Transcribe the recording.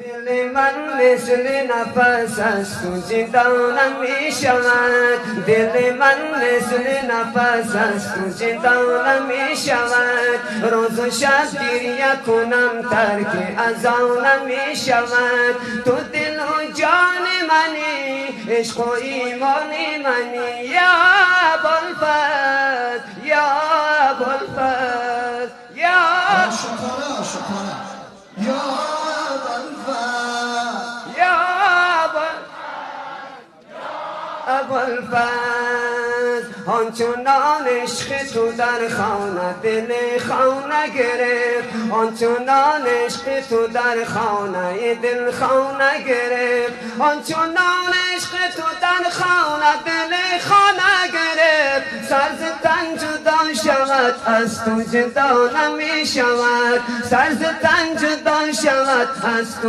دل من مثل نفس از تو زنده نمی شود. دل من مثل نفس از تو زنده نمی شود. روز و شب گریه کنم ترک از آن نمی شود. تو دل و جان منی، عشق و ایمان منی، یا ابوالفضل، یا ابوالفضل، یا شکرانه یا ابوالفضل. آنچنان عشق تو در خانه دل خانه گرفت. آنچنان عشق تو در خانه دل خانه گرفت. آنچنان عشق تو در خانه دل خانه گرفت. سر ز تن جدا شود از تو جدا نمی شود. سر ز تن جدا شود از تو